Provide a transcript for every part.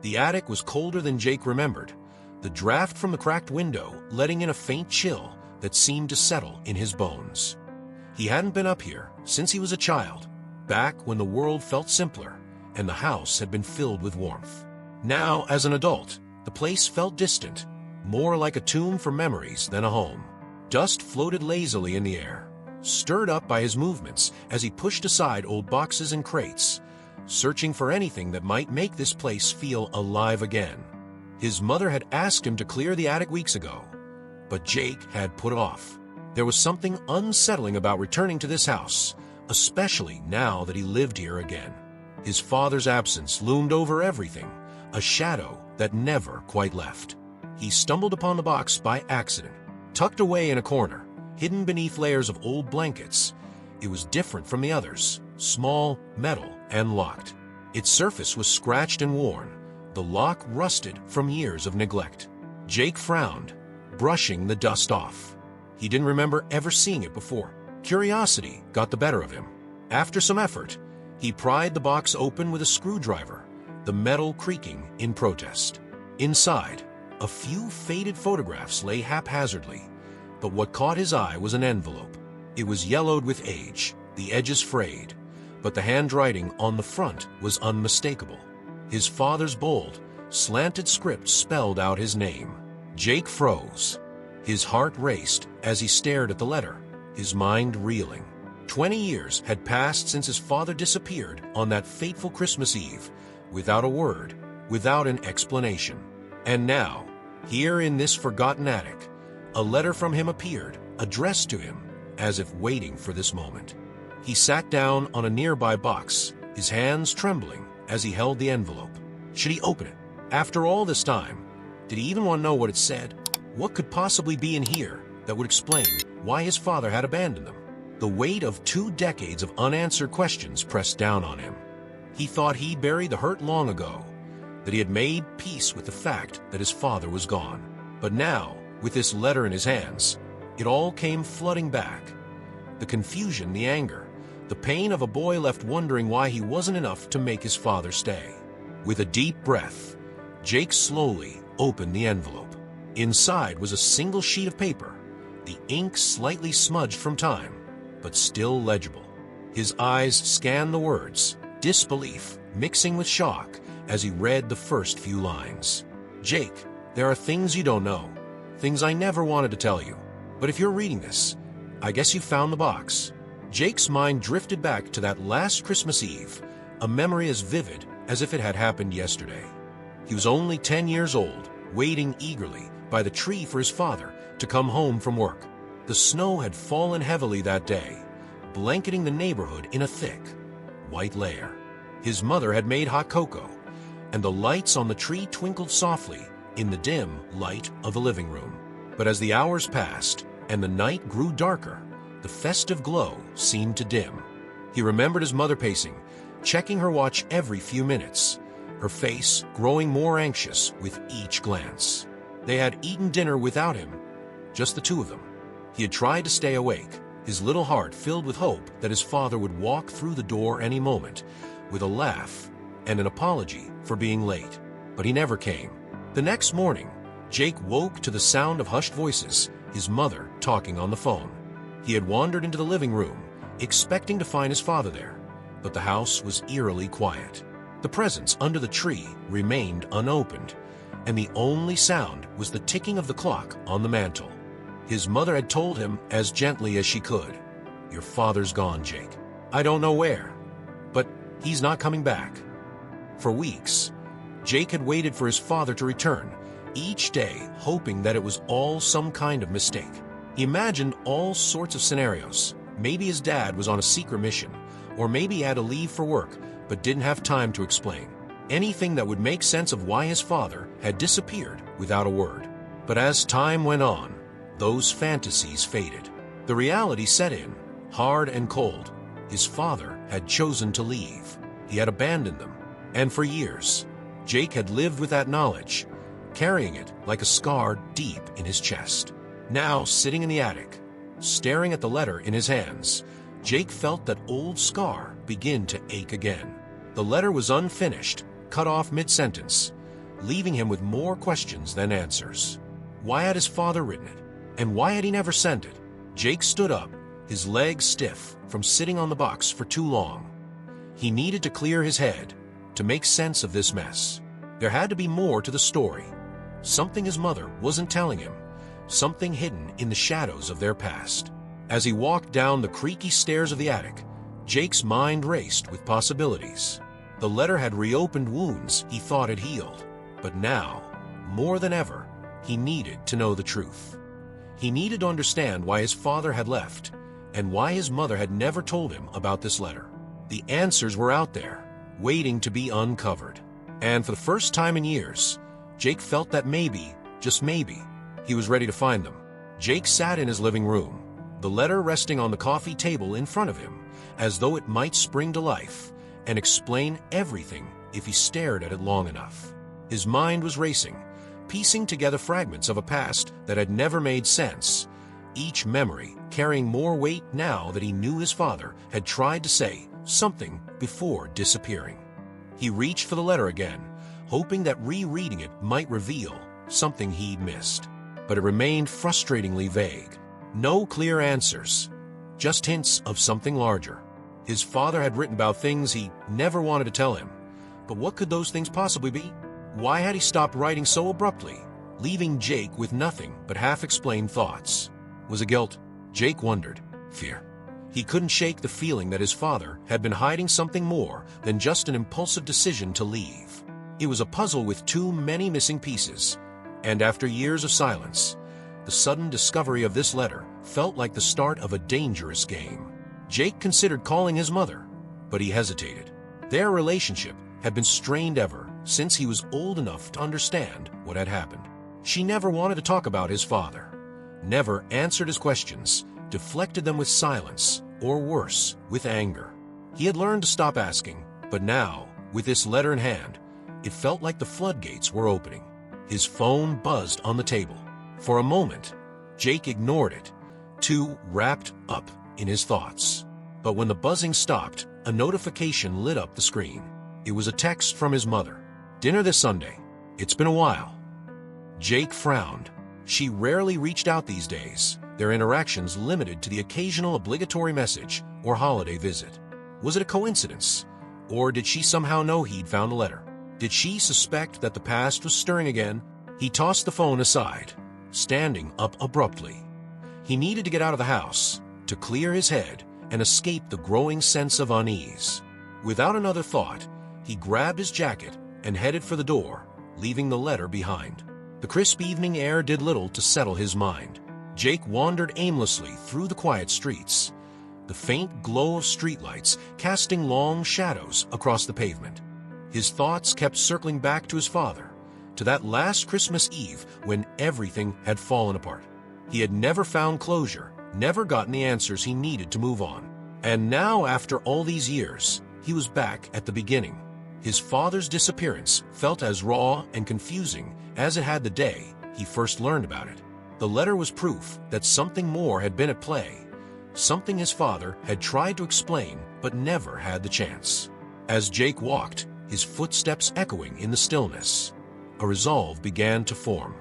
The attic was colder than Jake remembered, the draft from the cracked window letting in a faint chill that seemed to settle in his bones. He hadn't been up here since he was a child, back when the world felt simpler and the house had been filled with warmth. Now, as an adult, the place felt distant, more like a tomb for memories than a home. Dust floated lazily in the air, stirred up by his movements as he pushed aside old boxes and crates, searching for anything that might make this place feel alive again. His mother had asked him to clear the attic weeks ago, but Jake had put it off. There was something unsettling about returning to this house, especially now that he lived here again. His father's absence loomed over everything, a shadow that never quite left. He stumbled upon the box by accident, tucked away in a corner, hidden beneath layers of old blankets. It was different from the others, small, metal, and locked. Its surface was scratched and worn, the lock rusted from years of neglect. Jake frowned, brushing the dust off. He didn't remember ever seeing it before. Curiosity got the better of him. After some effort, he pried the box open with a screwdriver, the metal creaking in protest. Inside, a few faded photographs lay haphazardly, but what caught his eye was an envelope. It was yellowed with age, the edges frayed, but the handwriting on the front was unmistakable. His father's bold, slanted script spelled out his name. Jake froze. His heart raced as he stared at the letter, his mind reeling. 20 years had passed since his father disappeared on that fateful Christmas Eve, without a word, without an explanation. And now, here in this forgotten attic, a letter from him appeared, addressed to him, as if waiting for this moment. He sat down on a nearby box, his hands trembling as he held the envelope. Should he open it? After all this time, did he even want to know what it said? What could possibly be in here that would explain why his father had abandoned them? The weight of 2 decades of unanswered questions pressed down on him. He thought he buried the hurt long ago, that he had made peace with the fact that his father was gone. But now, with this letter in his hands, it all came flooding back. The confusion, the anger, the pain of a boy left wondering why he wasn't enough to make his father stay. With a deep breath, Jake slowly opened the envelope. Inside was a single sheet of paper, the ink slightly smudged from time, but still legible. His eyes scanned the words, disbelief mixing with shock as he read the first few lines. Jake, there are things you don't know, things I never wanted to tell you. But if you're reading this, I guess you found the box. Jake's mind drifted back to that last Christmas Eve, a memory as vivid as if it had happened yesterday. He was only 10 years old, waiting eagerly by the tree for his father to come home from work. The snow had fallen heavily that day, blanketing the neighborhood in a thick, white layer. His mother had made hot cocoa, and the lights on the tree twinkled softly in the dim light of the living room. But as the hours passed and the night grew darker, the festive glow seemed to dim. He remembered his mother pacing, checking her watch every few minutes, her face growing more anxious with each glance. They had eaten dinner without him, just the two of them. He had tried to stay awake, his little heart filled with hope that his father would walk through the door any moment, with a laugh and an apology for being late. But he never came. The next morning, Jake woke to the sound of hushed voices, his mother talking on the phone. He had wandered into the living room, expecting to find his father there, but the house was eerily quiet. The presents under the tree remained unopened, and the only sound was the ticking of the clock on the mantel. His mother had told him as gently as she could, "Your father's gone, Jake. I don't know where, but he's not coming back." For weeks, Jake had waited for his father to return, each day hoping that it was all some kind of mistake. He imagined all sorts of scenarios. Maybe his dad was on a secret mission, or maybe he had to leave for work but didn't have time to explain. Anything that would make sense of why his father had disappeared without a word. But as time went on, those fantasies faded. The reality set in, hard and cold. His father had chosen to leave. He had abandoned them. And for years, Jake had lived with that knowledge, carrying it like a scar deep in his chest. Now, sitting in the attic, staring at the letter in his hands, Jake felt that old scar begin to ache again. The letter was unfinished, cut off mid-sentence, leaving him with more questions than answers. Why had his father written it? And why had he never sent it? Jake stood up, his legs stiff from sitting on the box for too long. He needed to clear his head, to make sense of this mess. There had to be more to the story. Something his mother wasn't telling him, something hidden in the shadows of their past. As he walked down the creaky stairs of the attic, Jake's mind raced with possibilities. The letter had reopened wounds he thought had healed, but now, more than ever, he needed to know the truth. He needed to understand why his father had left, and why his mother had never told him about this letter. The answers were out there, waiting to be uncovered. And for the first time in years, Jake felt that maybe, just maybe, he was ready to find them. Jake sat in his living room, the letter resting on the coffee table in front of him, as though it might spring to life and explain everything if he stared at it long enough. His mind was racing, piecing together fragments of a past that had never made sense, each memory carrying more weight now that he knew his father had tried to say something before disappearing. He reached for the letter again, hoping that rereading it might reveal something he'd missed. But it remained frustratingly vague. No clear answers, just hints of something larger. His father had written about things he never wanted to tell him, but what could those things possibly be? Why had he stopped writing so abruptly, leaving Jake with nothing but half-explained thoughts? Was it guilt? Jake wondered. Fear. He couldn't shake the feeling that his father had been hiding something more than just an impulsive decision to leave. It was a puzzle with too many missing pieces, and after years of silence, the sudden discovery of this letter felt like the start of a dangerous game. Jake considered calling his mother, but he hesitated. Their relationship had been strained ever since he was old enough to understand what had happened. She never wanted to talk about his father, never answered his questions, deflected them with silence, or worse, with anger. He had learned to stop asking, but now, with this letter in hand, it felt like the floodgates were opening. His phone buzzed on the table. For a moment, Jake ignored it, too wrapped up in his thoughts. But when the buzzing stopped, a notification lit up the screen. It was a text from his mother. Dinner this Sunday. It's been a while. Jake frowned. She rarely reached out these days, their interactions limited to the occasional obligatory message or holiday visit. Was it a coincidence? Or did she somehow know he'd found a letter? Did she suspect that the past was stirring again? He tossed the phone aside, standing up abruptly. He needed to get out of the house, to clear his head and escape the growing sense of unease. Without another thought, he grabbed his jacket and headed for the door, leaving the letter behind. The crisp evening air did little to settle his mind. Jake wandered aimlessly through the quiet streets, the faint glow of streetlights casting long shadows across the pavement. His thoughts kept circling back to his father, to that last Christmas Eve when everything had fallen apart. He had never found closure, never gotten the answers he needed to move on. And now, after all these years, he was back at the beginning. His father's disappearance felt as raw and confusing as it had the day he first learned about it. The letter was proof that something more had been at play, something his father had tried to explain but never had the chance. As Jake walked, his footsteps echoing in the stillness, a resolve began to form.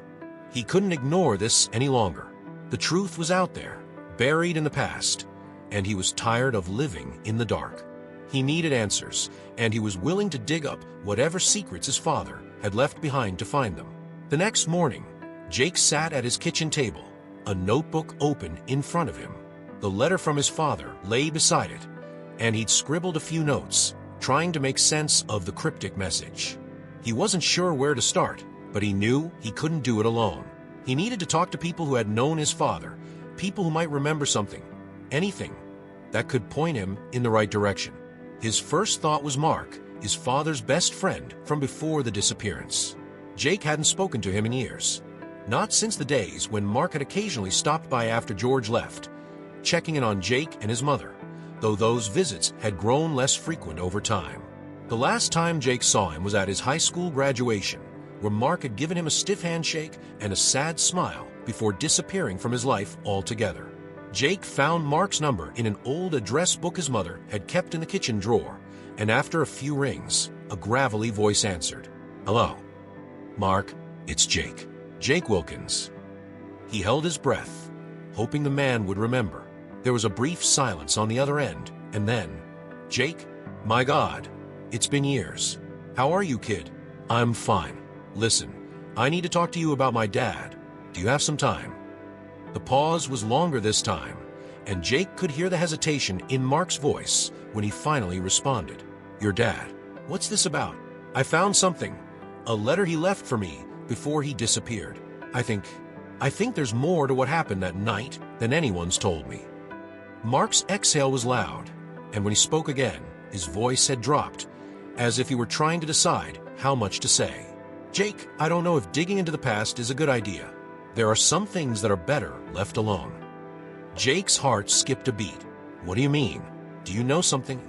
He couldn't ignore this any longer. The truth was out there, buried in the past, and he was tired of living in the dark. He needed answers, and he was willing to dig up whatever secrets his father had left behind to find them. The next morning, Jake sat at his kitchen table, a notebook open in front of him. The letter from his father lay beside it, and he'd scribbled a few notes, trying to make sense of the cryptic message. He wasn't sure where to start, but he knew he couldn't do it alone. He needed to talk to people who had known his father, people who might remember something, anything, that could point him in the right direction. His first thought was Mark, his father's best friend from before the disappearance. Jake hadn't spoken to him in years, not since the days when Mark had occasionally stopped by after George left, checking in on Jake and his mother, though those visits had grown less frequent over time. The last time Jake saw him was at his high school graduation, where Mark had given him a stiff handshake and a sad smile before disappearing from his life altogether. Jake found Mark's number in an old address book his mother had kept in the kitchen drawer, and after a few rings, a gravelly voice answered. "Hello." "Mark, it's Jake. Jake Wilkins." He held his breath, hoping the man would remember. There was a brief silence on the other end, and then, "Jake? My God, it's been years. How are you, kid?" "I'm fine. Listen, I need to talk to you about my dad. Do you have some time?" The pause was longer this time, and Jake could hear the hesitation in Mark's voice when he finally responded. "Your dad? What's this about?" "I found something. A letter he left for me before he disappeared. I think there's more to what happened that night than anyone's told me." Mark's exhale was loud, and when he spoke again, his voice had dropped, as if he were trying to decide how much to say. "Jake, I don't know if digging into the past is a good idea. There are some things that are better left alone." Jake's heart skipped a beat. "What do you mean? Do you know something?"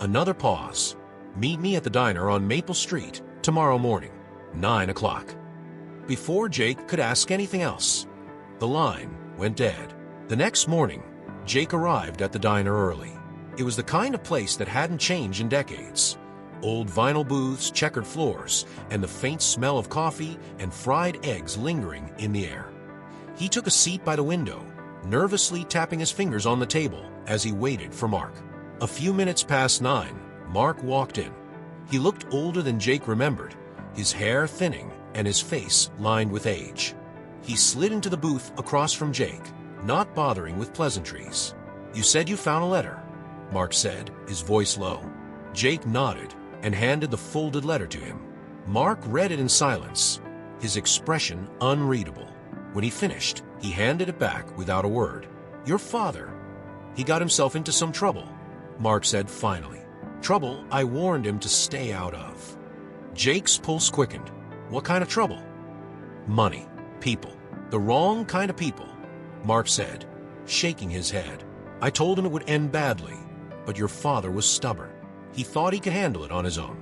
Another pause. "Meet me at the diner on Maple Street tomorrow morning, 9 o'clock. Before Jake could ask anything else, the line went dead. The next morning, Jake arrived at the diner early. It was the kind of place that hadn't changed in decades. Old vinyl booths, checkered floors, and the faint smell of coffee and fried eggs lingering in the air. He took a seat by the window, nervously tapping his fingers on the table as he waited for Mark. A few minutes past 9, Mark walked in. He looked older than Jake remembered, his hair thinning and his face lined with age. He slid into the booth across from Jake, not bothering with pleasantries. "You said you found a letter," Mark said, his voice low. Jake nodded and handed the folded letter to him. Mark read it in silence, his expression unreadable. When he finished, he handed it back without a word. "Your father, he got himself into some trouble," Mark said finally. "Trouble I warned him to stay out of." Jake's pulse quickened. "What kind of trouble?" "Money. People. The wrong kind of people," Mark said, shaking his head. "I told him it would end badly, but your father was stubborn. He thought he could handle it on his own."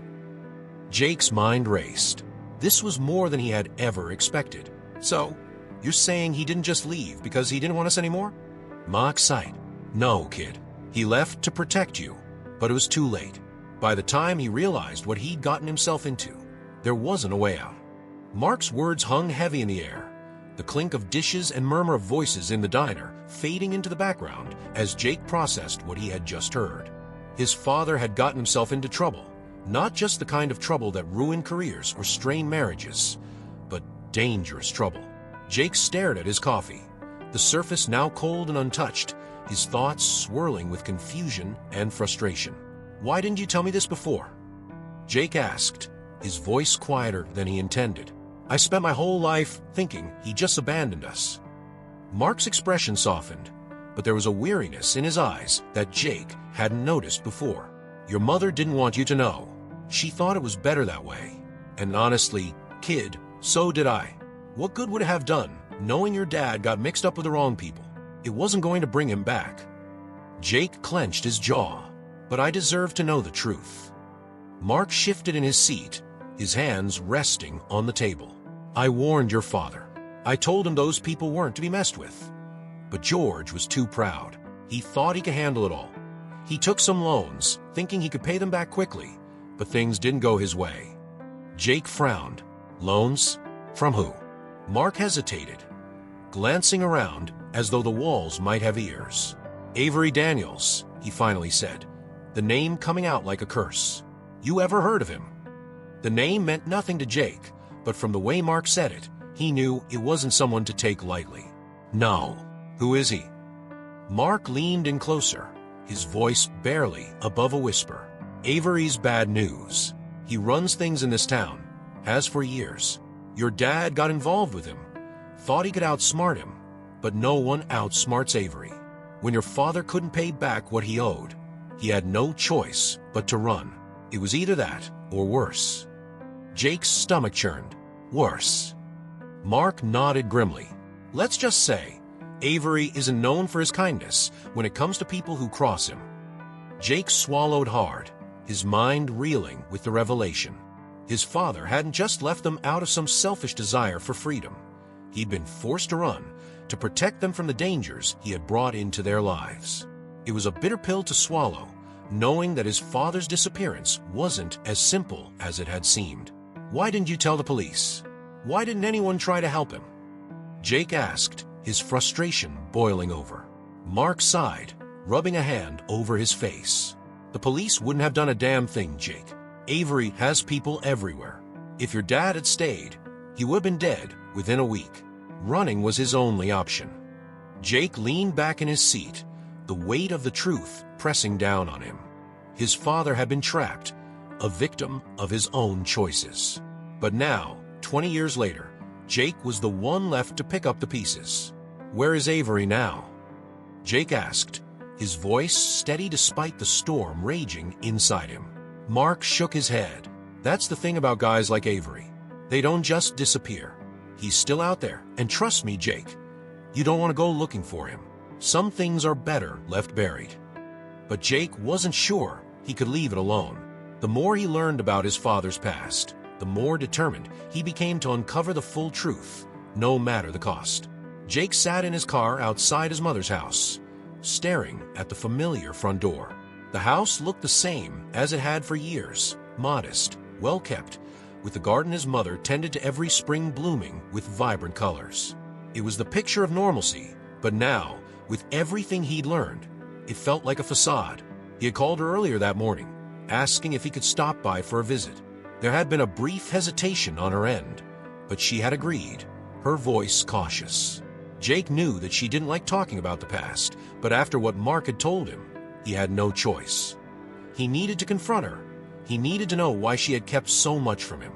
Jake's mind raced. This was more than he had ever expected. "So, you're saying he didn't just leave because he didn't want us anymore?" Mark sighed. "No, kid. He left to protect you, but it was too late. By the time he realized what he'd gotten himself into, there wasn't a way out." Mark's words hung heavy in the air, the clink of dishes and murmur of voices in the diner fading into the background as Jake processed what he had just heard. His father had gotten himself into trouble, not just the kind of trouble that ruined careers or strained marriages, but dangerous trouble. Jake stared at his coffee, the surface now cold and untouched, his thoughts swirling with confusion and frustration. "Why didn't you tell me this before?" Jake asked, his voice quieter than he intended. "I spent my whole life thinking he just abandoned us." Mark's expression softened, but there was a weariness in his eyes that Jake hadn't noticed before. "Your mother didn't want you to know. She thought it was better that way. And honestly, kid, so did I. What good would it have done, knowing your dad got mixed up with the wrong people? It wasn't going to bring him back." Jake clenched his jaw. "But I deserve to know the truth." Mark shifted in his seat, his hands resting on the table. "I warned your father. I told him those people weren't to be messed with. But George was too proud. He thought he could handle it all. He took some loans, thinking he could pay them back quickly, but things didn't go his way." Jake frowned. "Loans? From who?" Mark hesitated, glancing around as though the walls might have ears. "Avery Daniels," he finally said, the name coming out like a curse. "You ever heard of him?" The name meant nothing to Jake, but from the way Mark said it, he knew it wasn't someone to take lightly. "No. Who is he?" Mark leaned in closer, his voice barely above a whisper. "Avery's bad news. He runs things in this town, has for years. Your dad got involved with him, thought he could outsmart him, but no one outsmarts Avery. When your father couldn't pay back what he owed, he had no choice but to run. It was either that or worse." Jake's stomach churned. "Worse?" Mark nodded grimly. "Let's just say, Avery isn't known for his kindness when it comes to people who cross him." Jake swallowed hard, his mind reeling with the revelation. His father hadn't just left them out of some selfish desire for freedom. He'd been forced to run to protect them from the dangers he had brought into their lives. It was a bitter pill to swallow, knowing that his father's disappearance wasn't as simple as it had seemed. Why didn't you tell the police? Why didn't anyone try to help him? Jake asked, his frustration boiling over. Mark sighed, rubbing a hand over his face. The police wouldn't have done a damn thing, Jake. Avery has people everywhere. If your dad had stayed, he would have been dead within a week. Running was his only option. Jake leaned back in his seat, the weight of the truth pressing down on him. His father had been trapped, a victim of his own choices. But now, 20 years later, Jake was the one left to pick up the pieces. Where is Avery now? Jake asked, his voice steady despite the storm raging inside him. Mark shook his head. That's the thing about guys like Avery. They don't just disappear. He's still out there, and trust me, Jake, you don't want to go looking for him. Some things are better left buried. But Jake wasn't sure he could leave it alone. The more he learned about his father's past, the more determined he became to uncover the full truth, no matter the cost. Jake sat in his car outside his mother's house, staring at the familiar front door. The house looked the same as it had for years, modest, well-kept, with the garden his mother tended to every spring blooming with vibrant colors. It was the picture of normalcy, but now, with everything he'd learned, it felt like a facade. He had called her earlier that morning, asking if he could stop by for a visit. There had been a brief hesitation on her end, but she had agreed, her voice cautious. Jake knew that she didn't like talking about the past, but after what Mark had told him, he had no choice. He needed to confront her. He needed to know why she had kept so much from him.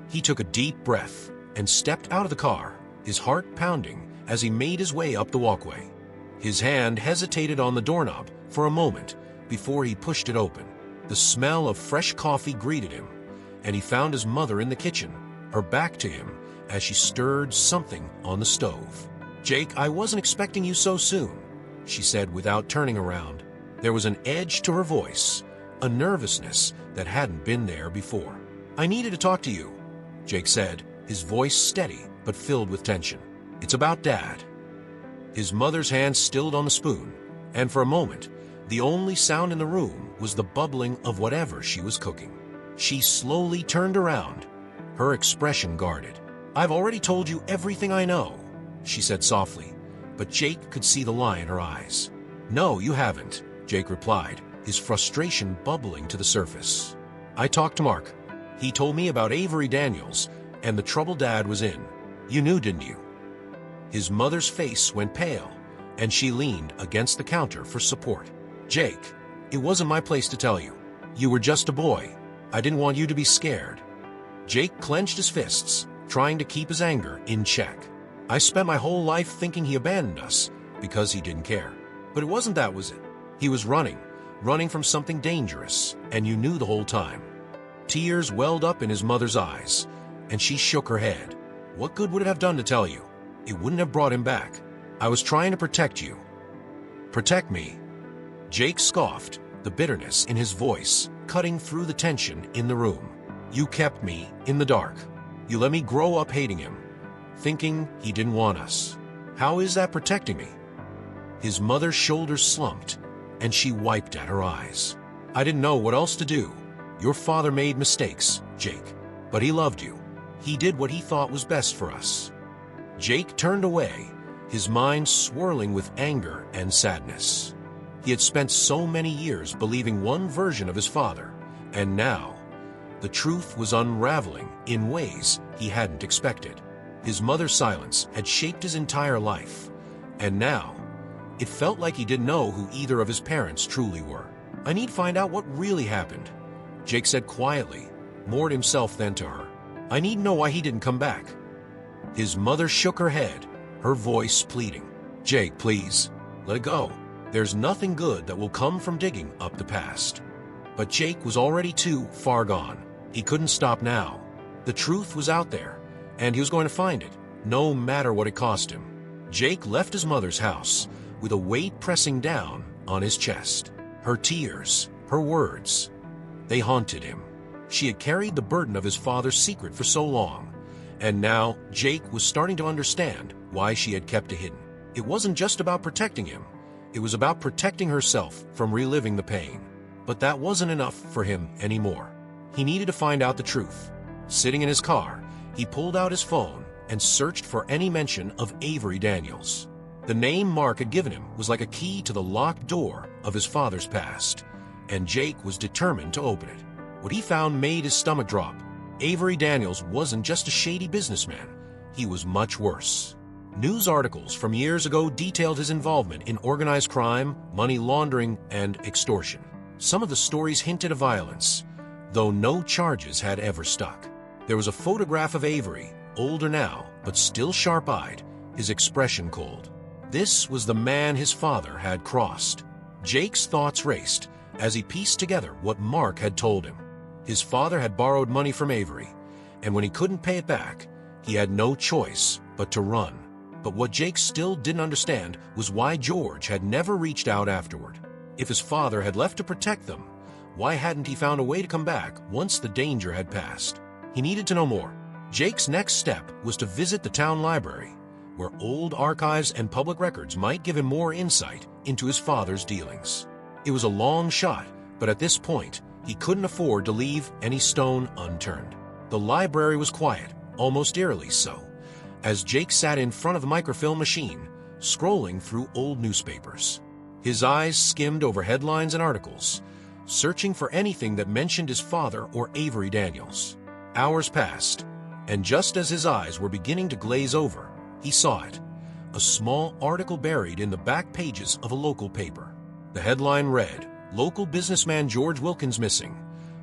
He took a deep breath and stepped out of the car, his heart pounding as he made his way up the walkway. His hand hesitated on the doorknob for a moment before he pushed it open. The smell of fresh coffee greeted him, and he found his mother in the kitchen, her back to him as she stirred something on the stove. "Jake, I wasn't expecting you so soon," she said without turning around. There was an edge to her voice, a nervousness that hadn't been there before. "I needed to talk to you," Jake said, his voice steady but filled with tension. "It's about Dad." His mother's hand stilled on the spoon, and for a moment, the only sound in the room was the bubbling of whatever she was cooking. She slowly turned around, her expression guarded. "I've already told you everything I know," she said softly, but Jake could see the lie in her eyes. "No, you haven't," Jake replied, his frustration bubbling to the surface. "I talked to Mark. He told me about Avery Daniels and the trouble Dad was in. You knew, didn't you?" His mother's face went pale, and she leaned against the counter for support. "Jake, it wasn't my place to tell you. You were just a boy. I didn't want you to be scared." Jake clenched his fists, trying to keep his anger in check. "I spent my whole life thinking he abandoned us because he didn't care. But it wasn't that, was it? He was running from something dangerous, and you knew the whole time." Tears welled up in his mother's eyes, and she shook her head. "What good would it have done to tell you? It wouldn't have brought him back. I was trying to protect you." "Protect me?" Jake scoffed, the bitterness in his voice cutting through the tension in the room. "You kept me in the dark. You let me grow up hating him, thinking he didn't want us. How is that protecting me?" His mother's shoulders slumped, and she wiped at her eyes. "I didn't know what else to do. Your father made mistakes, Jake, but he loved you. He did what he thought was best for us." Jake turned away, his mind swirling with anger and sadness. He had spent so many years believing one version of his father, and now, the truth was unraveling in ways he hadn't expected. His mother's silence had shaped his entire life, and now, it felt like he didn't know who either of his parents truly were. "I need to find out what really happened," Jake said quietly, more to himself than to her. "I need to know why he didn't come back." His mother shook her head, her voice pleading. "Jake, please, let it go. There's nothing good that will come from digging up the past." But Jake was already too far gone. He couldn't stop now. The truth was out there, and he was going to find it, no matter what it cost him. Jake left his mother's house with a weight pressing down on his chest. Her tears, her words, they haunted him. She had carried the burden of his father's secret for so long, and now Jake was starting to understand why she had kept it hidden. It wasn't just about protecting him. It was about protecting herself from reliving the pain. But that wasn't enough for him anymore. He needed to find out the truth. Sitting in his car, he pulled out his phone and searched for any mention of Avery Daniels. The name Mark had given him was like a key to the locked door of his father's past, and Jake was determined to open it. What he found made his stomach drop. Avery Daniels wasn't just a shady businessman. He was much worse. News articles from years ago detailed his involvement in organized crime, money laundering, and extortion. Some of the stories hinted of violence, though no charges had ever stuck. There was a photograph of Avery, older now, but still sharp-eyed, his expression cold. This was the man his father had crossed. Jake's thoughts raced as he pieced together what Mark had told him. His father had borrowed money from Avery, and when he couldn't pay it back, he had no choice but to run. But what Jake still didn't understand was why George had never reached out afterward. If his father had left to protect them, why hadn't he found a way to come back once the danger had passed? He needed to know more. Jake's next step was to visit the town library, where old archives and public records might give him more insight into his father's dealings. It was a long shot, but at this point, he couldn't afford to leave any stone unturned. The library was quiet, almost eerily so, as Jake sat in front of the microfilm machine, scrolling through old newspapers. His eyes skimmed over headlines and articles, searching for anything that mentioned his father or Avery Daniels. Hours passed, and just as his eyes were beginning to glaze over, he saw it, a small article buried in the back pages of a local paper. The headline read, "Local businessman George Wilkins missing.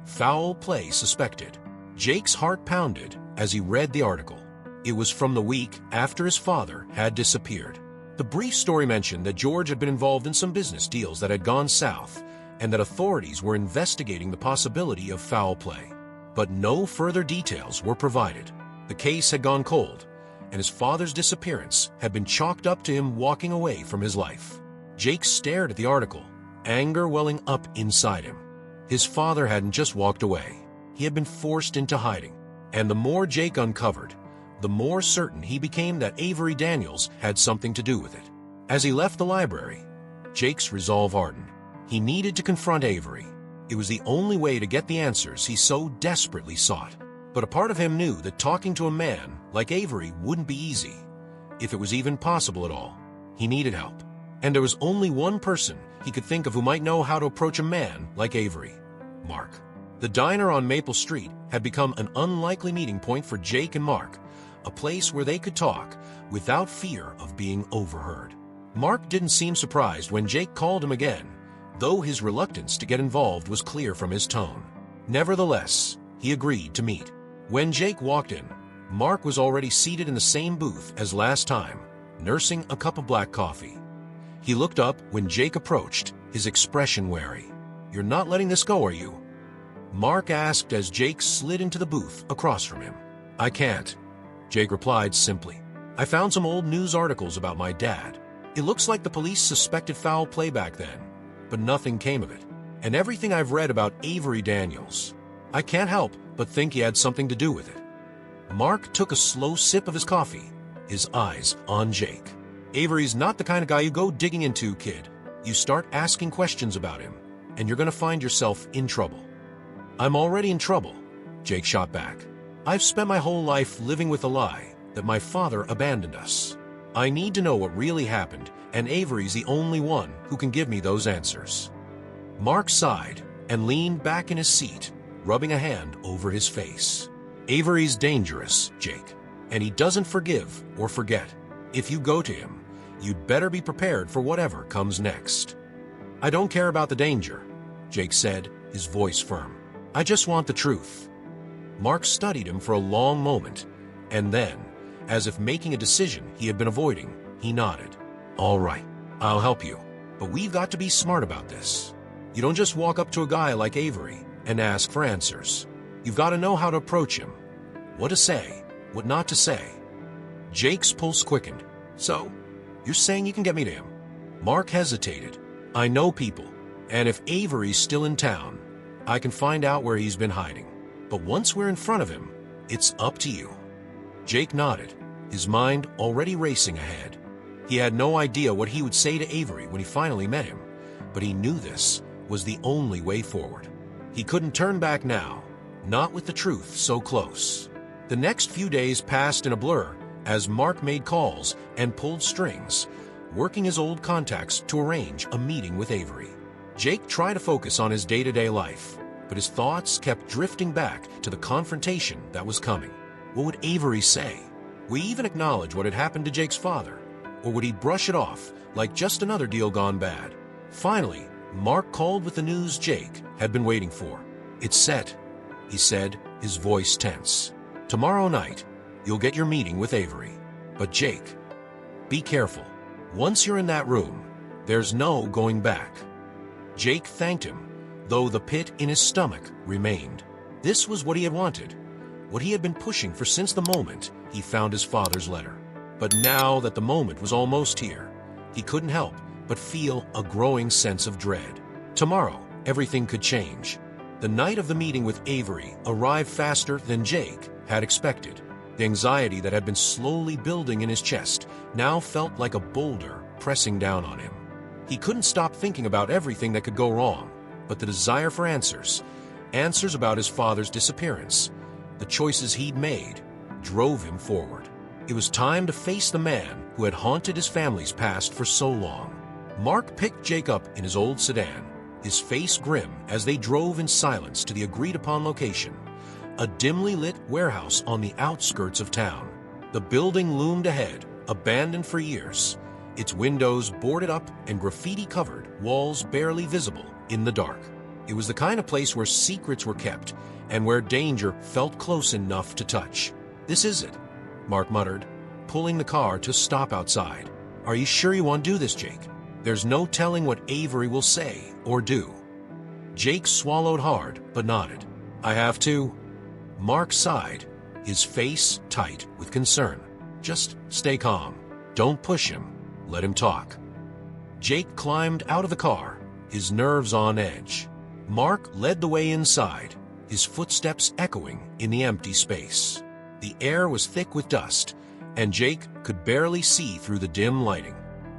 Foul play suspected." Jake's heart pounded as he read the article. It was from the week after his father had disappeared. The brief story mentioned that George had been involved in some business deals that had gone south, and that authorities were investigating the possibility of foul play. But no further details were provided. The case had gone cold, and his father's disappearance had been chalked up to him walking away from his life. Jake stared at the article, anger welling up inside him. His father hadn't just walked away. He had been forced into hiding. And the more Jake uncovered, the more certain he became that Avery Daniels had something to do with it. As he left the library, Jake's resolve hardened. He needed to confront Avery. It was the only way to get the answers he so desperately sought. But a part of him knew that talking to a man like Avery wouldn't be easy, if it was even possible at all. He needed help. And there was only one person he could think of who might know how to approach a man like Avery: Mark. The diner on Maple Street had become an unlikely meeting point for Jake and Mark, a place where they could talk without fear of being overheard. Mark didn't seem surprised when Jake called him again, though his reluctance to get involved was clear from his tone. Nevertheless, he agreed to meet. When Jake walked in, Mark was already seated in the same booth as last time, nursing a cup of black coffee. He looked up when Jake approached, his expression wary. "You're not letting this go, are you?" Mark asked as Jake slid into the booth across from him. "I can't," Jake replied simply. "I found some old news articles about my dad. It looks like the police suspected foul play back then, but nothing came of it. And everything I've read about Avery Daniels, I can't help but think he had something to do with it." Mark took a slow sip of his coffee, his eyes on Jake. "Avery's not the kind of guy you go digging into, kid. You start asking questions about him, and you're going to find yourself in trouble." "I'm already in trouble," Jake shot back. "I've spent my whole life living with the lie that my father abandoned us. I need to know what really happened, and Avery's the only one who can give me those answers." Mark sighed and leaned back in his seat, rubbing a hand over his face. "Avery's dangerous, Jake, and he doesn't forgive or forget. If you go to him, you'd better be prepared for whatever comes next." "I don't care about the danger," Jake said, his voice firm. "I just want the truth." Mark studied him for a long moment, and then, as if making a decision he had been avoiding, he nodded. "All right, I'll help you, but we've got to be smart about this. You don't just walk up to a guy like Avery and ask for answers. You've got to know how to approach him, what to say, what not to say." Jake's pulse quickened. "So, you're saying you can get me to him?" Mark hesitated. "I know people, and if Avery's still in town, I can find out where he's been hiding. But once we're in front of him, it's up to you." Jake nodded, his mind already racing ahead. He had no idea what he would say to Avery when he finally met him, but he knew this was the only way forward. He couldn't turn back now, not with the truth so close. The next few days passed in a blur as Mark made calls and pulled strings, working his old contacts to arrange a meeting with Avery. Jake tried to focus on his day-to-day life, but his thoughts kept drifting back to the confrontation that was coming. What would Avery say? Would he even acknowledge what had happened to Jake's father? Or would he brush it off like just another deal gone bad? Finally, Mark called with the news Jake had been waiting for. "It's set," he said, his voice tense. "Tomorrow night, you'll get your meeting with Avery. But Jake, be careful. Once you're in that room, there's no going back." Jake thanked him, though the pit in his stomach remained. This was what he had wanted, what he had been pushing for since the moment he found his father's letter. But now that the moment was almost here, he couldn't help but feel a growing sense of dread. Tomorrow, everything could change. The night of the meeting with Avery arrived faster than Jake had expected. The anxiety that had been slowly building in his chest now felt like a boulder pressing down on him. He couldn't stop thinking about everything that could go wrong, but the desire for answers about his father's disappearance, the choices he'd made, drove him forward. It was time to face the man who had haunted his family's past for so long. Mark picked Jake up in his old sedan, his face grim as they drove in silence to the agreed-upon location, a dimly lit warehouse on the outskirts of town. The building loomed ahead, abandoned for years, its windows boarded up and graffiti-covered, walls barely visible in the dark. It was the kind of place where secrets were kept and where danger felt close enough to touch. "This is it," Mark muttered, pulling the car to stop outside. "Are you sure you want to do this, Jake? There's no telling what Avery will say or do." Jake swallowed hard but nodded. "I have to." Mark sighed, his face tight with concern. "Just stay calm. Don't push him. Let him talk." Jake climbed out of the car, his nerves on edge. Mark led the way inside, his footsteps echoing in the empty space. The air was thick with dust, and Jake could barely see through the dim lighting.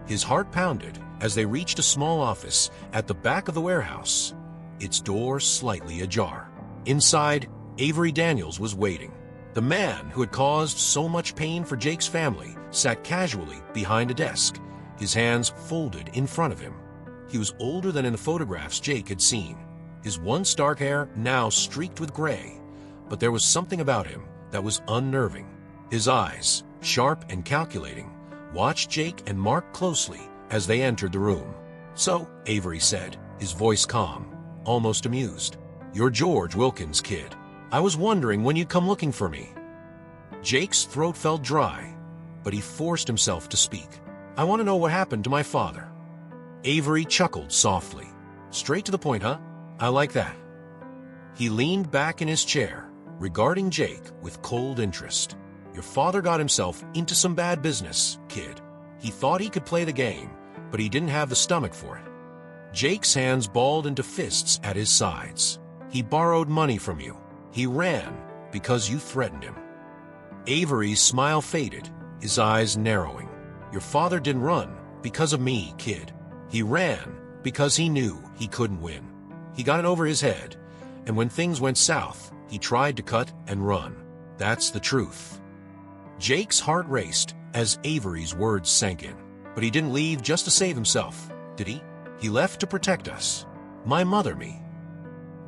His heart pounded as they reached a small office at the back of the warehouse, its door slightly ajar. Inside, Avery Daniels was waiting. The man who had caused so much pain for Jake's family sat casually behind a desk, his hands folded in front of him. He was older than in the photographs Jake had seen, his once dark hair now streaked with gray, but there was something about him that was unnerving. His eyes, sharp and calculating, watched Jake and Mark closely as they entered the room. "So," Avery said, his voice calm, almost amused, "you're George Wilkins, kid. I was wondering when you'd come looking for me." Jake's throat felt dry, but he forced himself to speak. "I want to know what happened to my father." Avery chuckled softly. "Straight to the point, huh? I like that." He leaned back in his chair, regarding Jake with cold interest. "Your father got himself into some bad business, kid. He thought he could play the game, but he didn't have the stomach for it." Jake's hands balled into fists at his sides. "He borrowed money from you. He ran because you threatened him." Avery's smile faded, his eyes narrowing. "Your father didn't run because of me, kid. He ran because he knew he couldn't win. He got it over his head, and when things went south, he tried to cut and run. That's the truth." Jake's heart raced as Avery's words sank in. "But he didn't leave just to save himself, did he? He left to protect us. My mother, me."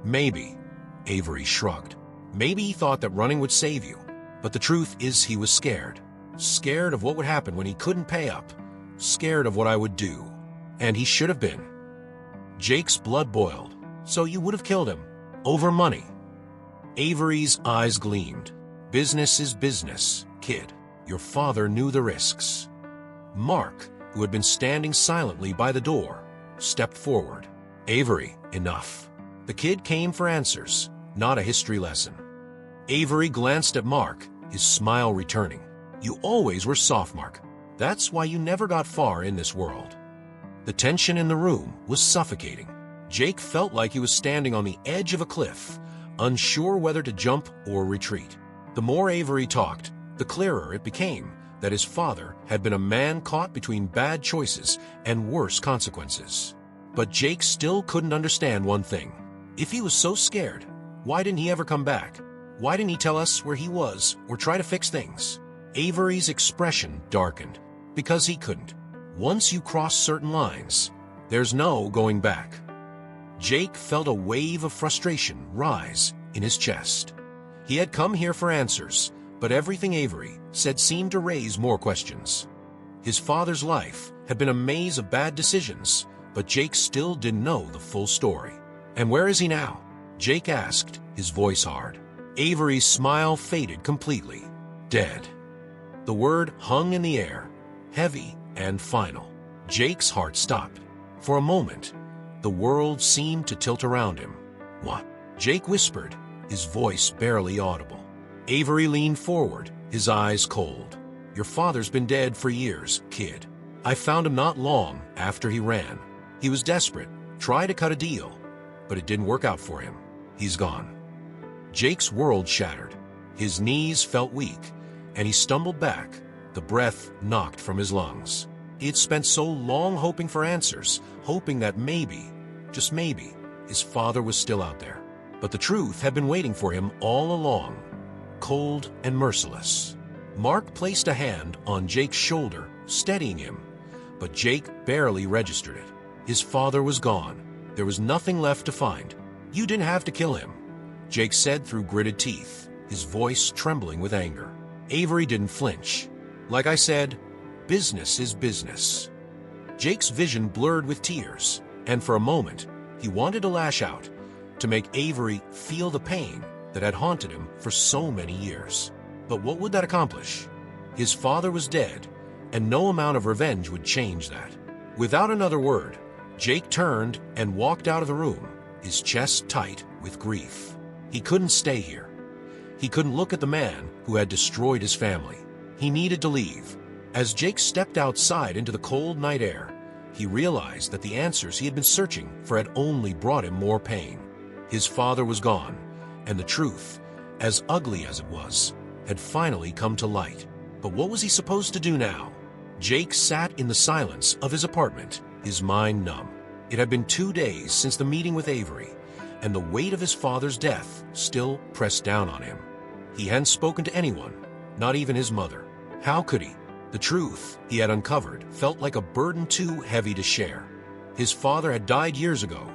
"Maybe," Avery shrugged. "Maybe he thought that running would save you. But the truth is he was scared. Scared of what would happen when he couldn't pay up. Scared of what I would do. And he should have been." Jake's blood boiled. "So you would have killed him? Over money?" Avery's eyes gleamed. "Business is business, kid. Your father knew the risks." Mark, who had been standing silently by the door, stepped forward. "Avery, enough." The kid came for answers, not a history lesson. Avery glanced at Mark, his smile returning. "You always were soft, Mark. That's why you never got far in this world." The tension in the room was suffocating. Jake felt like he was standing on the edge of a cliff, unsure whether to jump or retreat. The more Avery talked, the clearer it became that his father had been a man caught between bad choices and worse consequences. But Jake still couldn't understand one thing. If he was so scared, Why didn't he ever come back? Why didn't he tell us where he was or try to fix things? Avery's expression darkened. Because he couldn't. Once you cross certain lines, there's no going back. Jake felt a wave of frustration rise in his chest. He had come here for answers, but everything Avery said seemed to raise more questions. His father's life had been a maze of bad decisions, but Jake still didn't know the full story. And where is he now? Jake asked, his voice hard. Avery's smile faded completely. Dead. The word hung in the air, heavy and final. Jake's heart stopped. For a moment, the world seemed to tilt around him. What? Jake whispered, his voice barely audible. Avery leaned forward, his eyes cold. Your father's been dead for years, kid. I found him not long after he ran. He was desperate, tried to cut a deal, but it didn't work out for him. He's gone. Jake's world shattered. His knees felt weak, and he stumbled back, the breath knocked from his lungs. He had spent so long hoping for answers, hoping that maybe, just maybe, his father was still out there. But the truth had been waiting for him all along, cold and merciless. Mark placed a hand on Jake's shoulder, steadying him, but Jake barely registered it. His father was gone. There was nothing left to find. You didn't have to kill him, Jake said through gritted teeth, his voice trembling with anger. Avery didn't flinch. Like I said, business is business. Jake's vision blurred with tears, and for a moment, he wanted to lash out, to make Avery feel the pain that had haunted him for so many years. But what would that accomplish? His father was dead, and no amount of revenge would change that. Without another word, Jake turned and walked out of the room, his chest tight with grief. He couldn't stay here. He couldn't look at the man who had destroyed his family. He needed to leave. As Jake stepped outside into the cold night air, he realized that the answers he had been searching for had only brought him more pain. His father was gone, and the truth, as ugly as it was, had finally come to light. But what was he supposed to do now? Jake sat in the silence of his apartment, his mind numb. It had been 2 days since the meeting with Avery, and the weight of his father's death still pressed down on him. He hadn't spoken to anyone, not even his mother. How could he? The truth he had uncovered felt like a burden too heavy to share. His father had died years ago,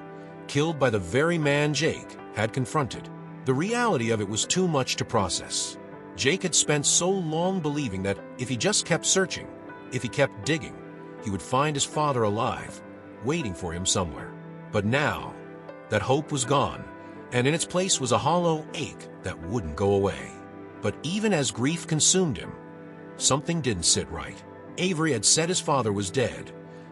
killed by the very man Jake had confronted. The reality of it was too much to process. Jake had spent so long believing that if he just kept searching, if he kept digging, he would find his father alive, waiting for him somewhere. But now, that hope was gone, and in its place was a hollow ache that wouldn't go away. But even as grief consumed him, something didn't sit right. Avery had said his father was dead,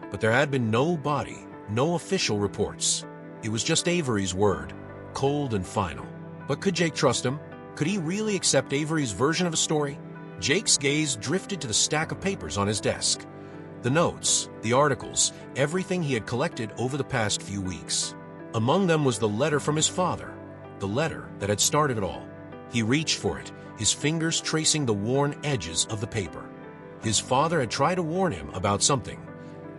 but there had been no body, no official reports. It was just Avery's word, cold and final. But could Jake trust him? Could he really accept Avery's version of a story? Jake's gaze drifted to the stack of papers on his desk. The notes, the articles, everything he had collected over the past few weeks. Among them was the letter from his father, the letter that had started it all. He reached for it, his fingers tracing the worn edges of the paper. His father had tried to warn him about something,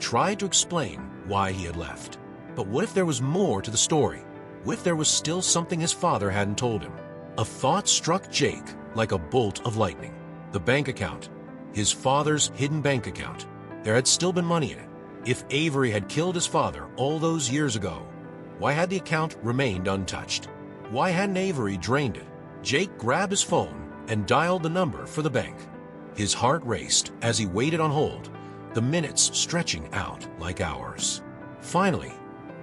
tried to explain why he had left. But what if there was more to the story? What if there was still something his father hadn't told him? A thought struck Jake like a bolt of lightning. The bank account, his father's hidden bank account. There had still been money in it. If Avery had killed his father all those years ago, why had the account remained untouched? Why hadn't Avery drained it? Jake grabbed his phone and dialed the number for the bank. His heart raced as he waited on hold, the minutes stretching out like hours. Finally,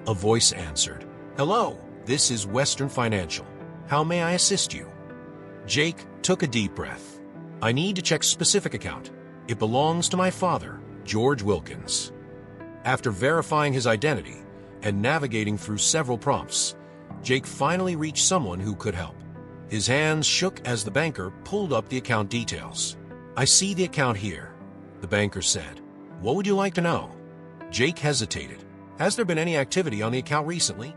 a voice answered. Hello, this is Western Financial. How may I assist you? Jake took a deep breath. I need to check specific account. It belongs to my father, George Wilkins. After verifying his identity and navigating through several prompts, Jake finally reached someone who could help. His hands shook as the banker pulled up the account details. I see the account here, the banker said. What would you like to know? Jake hesitated. Has there been any activity on the account recently?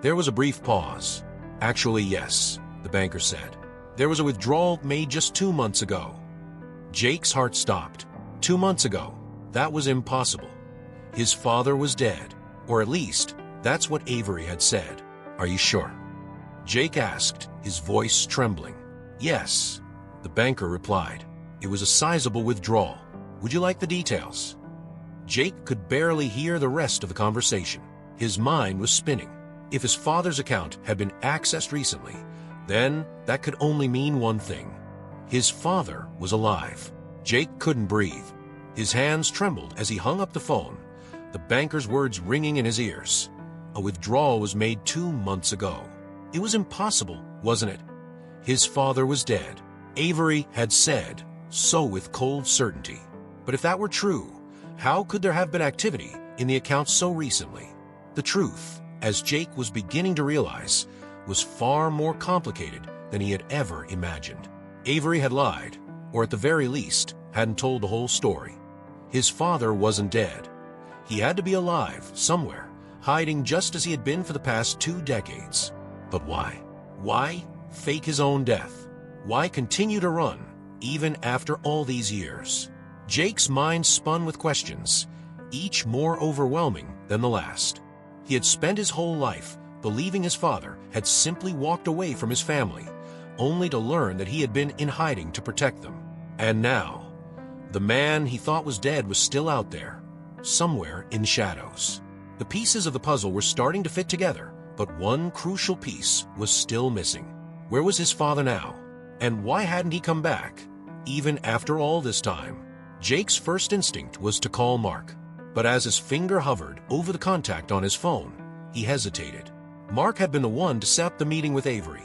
There was a brief pause. Actually, yes, the banker said. There was a withdrawal made just 2 months ago. Jake's heart stopped. 2 months ago. That was impossible. His father was dead, or at least, that's what Avery had said. Are you sure? Jake asked, his voice trembling. Yes, the banker replied. It was a sizable withdrawal. Would you like the details? Jake could barely hear the rest of the conversation. His mind was spinning. If his father's account had been accessed recently, then that could only mean one thing. His father was alive. Jake couldn't breathe. His hands trembled as he hung up the phone, the banker's words ringing in his ears. A withdrawal was made 2 months ago. It was impossible, wasn't it? His father was dead. Avery had said so with cold certainty. But if that were true, how could there have been activity in the account so recently? The truth, as Jake was beginning to realize, was far more complicated than he had ever imagined. Avery had lied, or at the very least, hadn't told the whole story. His father wasn't dead. He had to be alive somewhere, hiding just as he had been for the past 2 decades. But why? Why fake his own death? Why continue to run, even after all these years? Jake's mind spun with questions, each more overwhelming than the last. He had spent his whole life believing his father had simply walked away from his family, only to learn that he had been in hiding to protect them. And now, the man he thought was dead was still out there, somewhere in the shadows. The pieces of the puzzle were starting to fit together, but one crucial piece was still missing. Where was his father now? And why hadn't he come back, even after all this time? Jake's first instinct was to call Mark, but as his finger hovered over the contact on his phone, he hesitated. Mark had been the one to set up the meeting with Avery,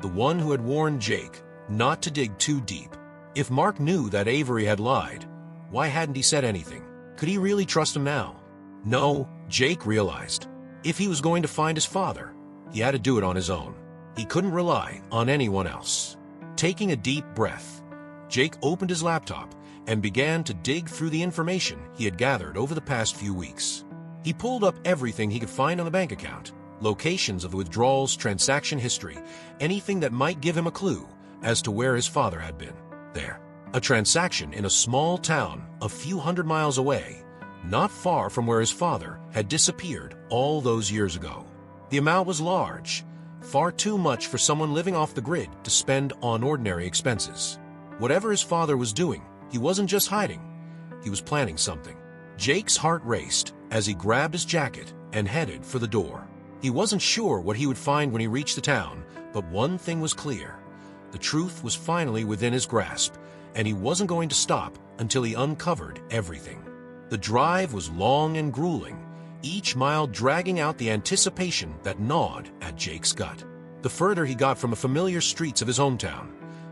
the one who had warned Jake not to dig too deep. If Mark knew that Avery had lied, why hadn't he said anything? Could he really trust him now? No, Jake realized. If he was going to find his father, he had to do it on his own. He couldn't rely on anyone else. Taking a deep breath, Jake opened his laptop and began to dig through the information he had gathered over the past few weeks. He pulled up everything he could find on the bank account, locations of the withdrawals, transaction history, anything that might give him a clue as to where his father had been. There, a transaction in a small town a few hundred miles away, not far from where his father had disappeared all those years ago. The amount was large, far too much for someone living off the grid to spend on ordinary expenses. Whatever his father was doing, he wasn't just hiding, he was planning something. Jake's heart raced as he grabbed his jacket and headed for the door. He wasn't sure what he would find when he reached the town, but one thing was clear. The truth was finally within his grasp, and he wasn't going to stop until he uncovered everything. The drive was long and grueling, each mile dragging out the anticipation that gnawed at Jake's gut. The further he got from the familiar streets of his hometown,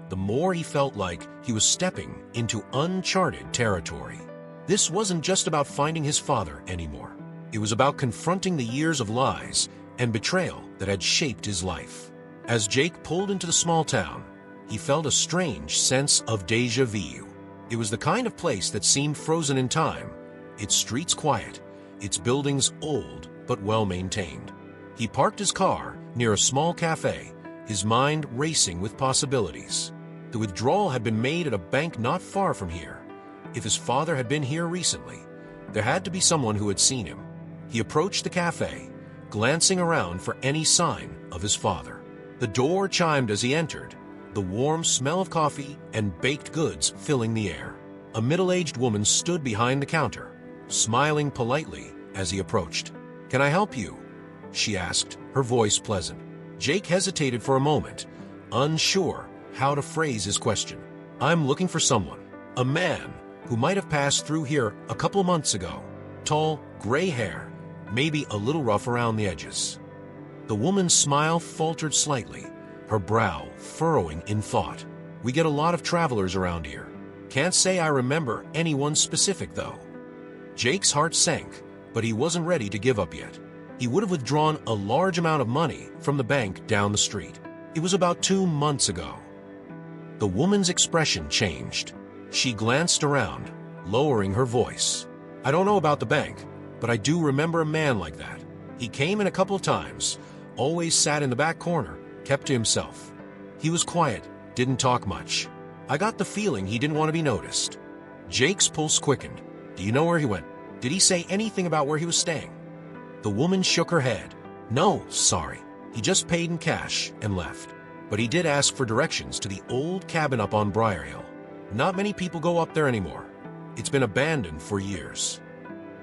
the more he felt like he was stepping into uncharted territory. This wasn't just about finding his father anymore. It was about confronting the years of lies and betrayal that had shaped his life. As Jake pulled into the small town, he felt a strange sense of déjà vu. It was the kind of place that seemed frozen in time, its streets quiet, its buildings old but well-maintained. He parked his car near a small cafe, his mind racing with possibilities. The withdrawal had been made at a bank not far from here. If his father had been here recently, there had to be someone who had seen him. He approached the cafe, glancing around for any sign of his father. The door chimed as he entered, the warm smell of coffee and baked goods filling the air. A middle-aged woman stood behind the counter, smiling politely as he approached. "Can I help you?" she asked, her voice pleasant. Jake hesitated for a moment, unsure how to phrase his question. "I'm looking for someone, a man who might have passed through here a couple months ago. Tall, gray hair, maybe a little rough around the edges." The woman's smile faltered slightly, her brow furrowing in thought. "We get a lot of travelers around here. Can't say I remember anyone specific, though." Jake's heart sank, but he wasn't ready to give up yet. He would have withdrawn a large amount of money from the bank down the street. It was about 2 months ago. The woman's expression changed. She glanced around, lowering her voice. "I don't know about the bank, but I do remember a man like that. He came in a couple of times, always sat in the back corner, kept to himself. He was quiet, didn't talk much. I got the feeling he didn't want to be noticed." Jake's pulse quickened. "Do you know where he went? Did he say anything about where he was staying?" The woman shook her head. "No, sorry. He just paid in cash and left. But he did ask for directions to the old cabin up on Briar Hill. Not many people go up there anymore. It's been abandoned for years.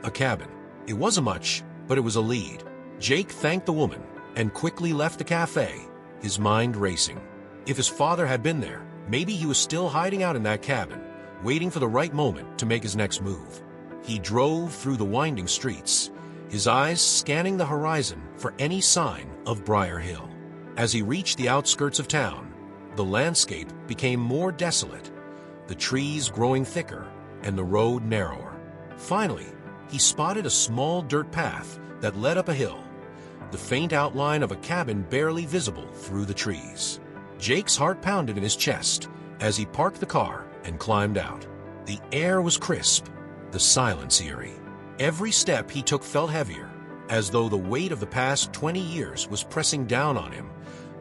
A cabin. It wasn't much, but it was a lead. Jake thanked the woman and quickly left the cafe, his mind racing. If his father had been there, maybe he was still hiding out in that cabin, waiting for the right moment to make his next move. He drove through the winding streets, his eyes scanning the horizon for any sign of Briar Hill. As he reached the outskirts of town, the landscape became more desolate, the trees growing thicker and the road narrower. Finally, he spotted a small dirt path that led up a hill, the faint outline of a cabin barely visible through the trees. Jake's heart pounded in his chest as he parked the car and climbed out. The air was crisp, the silence eerie. Every step he took felt heavier, as though the weight of the past 20 years was pressing down on him,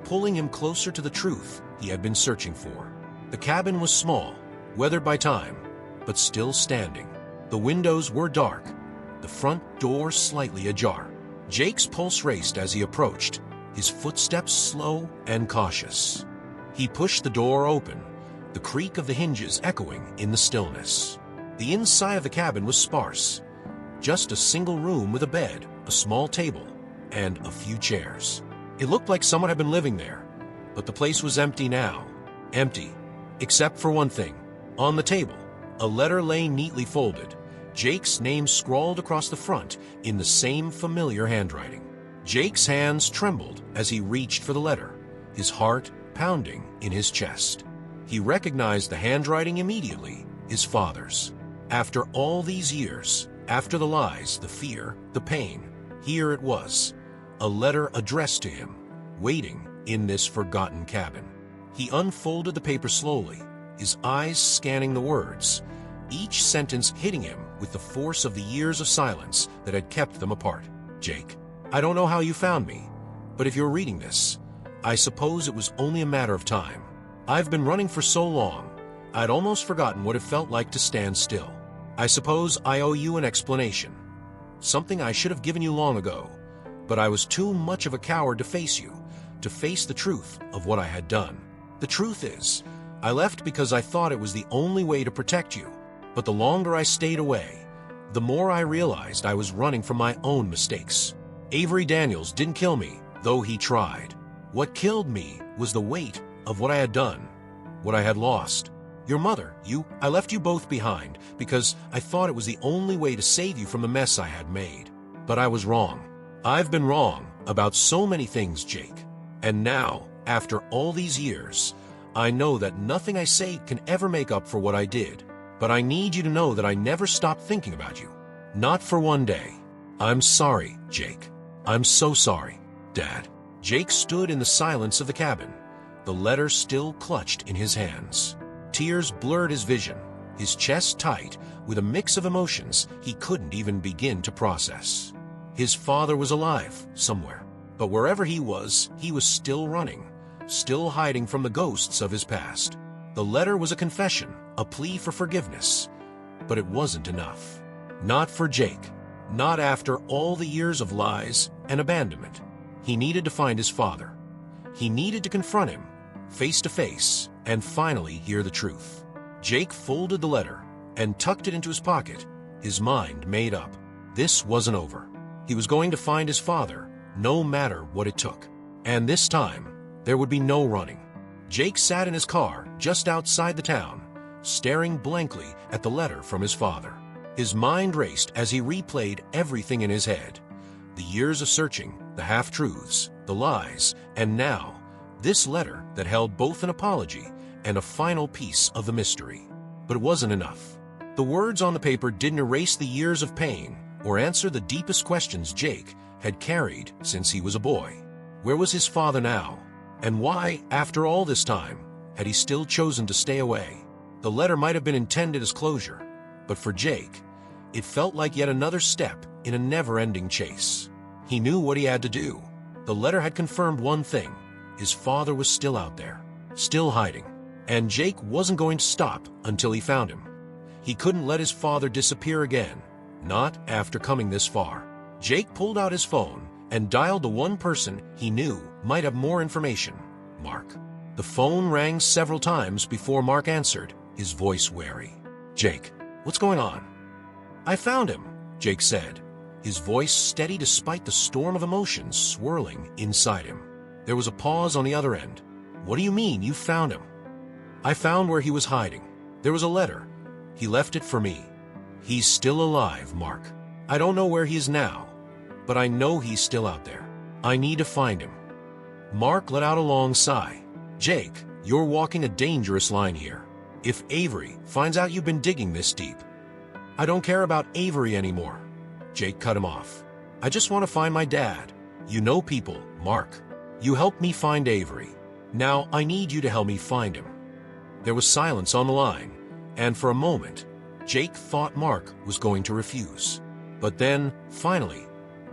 pulling him closer to the truth he had been searching for. The cabin was small, weathered by time, but still standing. The windows were dark, the front door slightly ajar. Jake's pulse raced as he approached, his footsteps slow and cautious. He pushed the door open, the creak of the hinges echoing in the stillness. The inside of the cabin was sparse, just a single room with a bed, a small table, and a few chairs. It looked like someone had been living there, but the place was empty now. Empty, except for one thing. On the table, a letter lay neatly folded, Jake's name scrawled across the front in the same familiar handwriting. Jake's hands trembled as he reached for the letter, his heart pounding in his chest. He recognized the handwriting immediately, his father's. After all these years, after the lies, the fear, the pain, here it was, a letter addressed to him, waiting in this forgotten cabin. He unfolded the paper slowly, his eyes scanning the words, each sentence hitting him with the force of the years of silence that had kept them apart. Jake, I don't know how you found me, but if you're reading this, I suppose it was only a matter of time. I've been running for so long, I'd almost forgotten what it felt like to stand still. I suppose I owe you an explanation, something I should have given you long ago, but I was too much of a coward to face you, to face the truth of what I had done. The truth is, I left because I thought it was the only way to protect you, but the longer I stayed away, the more I realized I was running from my own mistakes. Avery Daniels didn't kill me, though he tried. What killed me was the weight of what I had done, what I had lost. Your mother, I left you both behind because I thought it was the only way to save you from the mess I had made. But I was wrong. I've been wrong about so many things, Jake. And now, after all these years, I know that nothing I say can ever make up for what I did. But I need you to know that I never stopped thinking about you. Not for one day. I'm sorry, Jake. I'm so sorry, Dad. Jake stood in the silence of the cabin, the letter still clutched in his hands. Tears blurred his vision, his chest tight with a mix of emotions he couldn't even begin to process. His father was alive somewhere, but wherever he was still running, still hiding from the ghosts of his past. The letter was a confession, a plea for forgiveness, but it wasn't enough. Not for Jake, not after all the years of lies and abandonment. He needed to find his father. He needed to confront him, face to face, and finally hear the truth. Jake folded the letter and tucked it into his pocket, his mind made up. This wasn't over. He was going to find his father, no matter what it took. And this time, there would be no running. Jake sat in his car just outside the town, staring blankly at the letter from his father. His mind raced as he replayed everything in his head. The years of searching, the half-truths, the lies, and now, this letter that held both an apology and a final piece of the mystery. But it wasn't enough. The words on the paper didn't erase the years of pain or answer the deepest questions Jake had carried since he was a boy. Where was his father now? And why, after all this time, had he still chosen to stay away? The letter might have been intended as closure, but for Jake, it felt like yet another step in a never-ending chase. He knew what he had to do. The letter had confirmed one thing. His father was still out there, still hiding, and Jake wasn't going to stop until he found him. He couldn't let his father disappear again, not after coming this far. Jake pulled out his phone and dialed the one person he knew might have more information, Mark. The phone rang several times before Mark answered, his voice wary. Jake, what's going on? I found him, Jake said, his voice steady despite the storm of emotions swirling inside him. There was a pause on the other end. What do you mean you found him? I found where he was hiding. There was a letter. He left it for me. He's still alive, Mark. I don't know where he is now, but I know he's still out there. I need to find him. Mark let out a long sigh. Jake, you're walking a dangerous line here. If Avery finds out you've been digging this deep. I don't care about Avery anymore. Jake cut him off. I just want to find my dad. You know people, Mark. You helped me find Avery. Now I need you to help me find him. There was silence on the line, and for a moment, Jake thought Mark was going to refuse. But then, finally,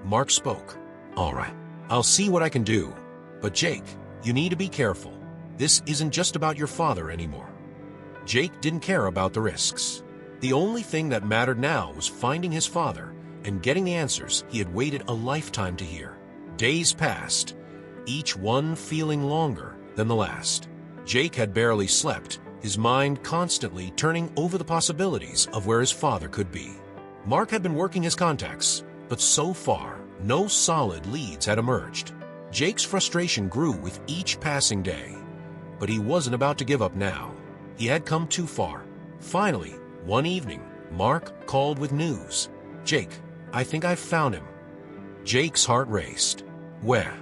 Mark spoke. All right, I'll see what I can do. But Jake, you need to be careful. This isn't just about your father anymore. Jake didn't care about the risks. The only thing that mattered now was finding his father and getting the answers he had waited a lifetime to hear. Days passed, each one feeling longer than the last. Jake had barely slept, his mind constantly turning over the possibilities of where his father could be. Mark had been working his contacts, but so far, no solid leads had emerged. Jake's frustration grew with each passing day, but he wasn't about to give up now. He had come too far. Finally, one evening, Mark called with news. Jake, I think I've found him. Jake's heart raced. Where?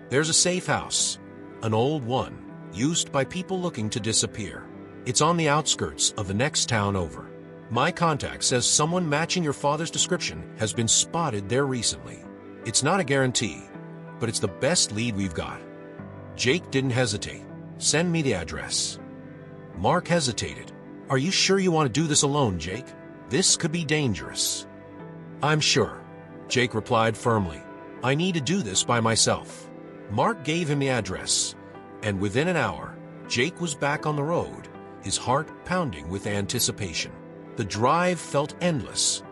There's a safe house, an old one, used by people looking to disappear. It's on the outskirts of the next town over. My contact says someone matching your father's description has been spotted there recently. It's not a guarantee, but it's the best lead we've got. Jake didn't hesitate. Send me the address. Mark hesitated. Are you sure you want to do this alone, Jake? This could be dangerous. I'm sure, Jake replied firmly. I need to do this by myself. Mark gave him the address, and within an hour, Jake was back on the road, his heart pounding with anticipation. The drive felt endless,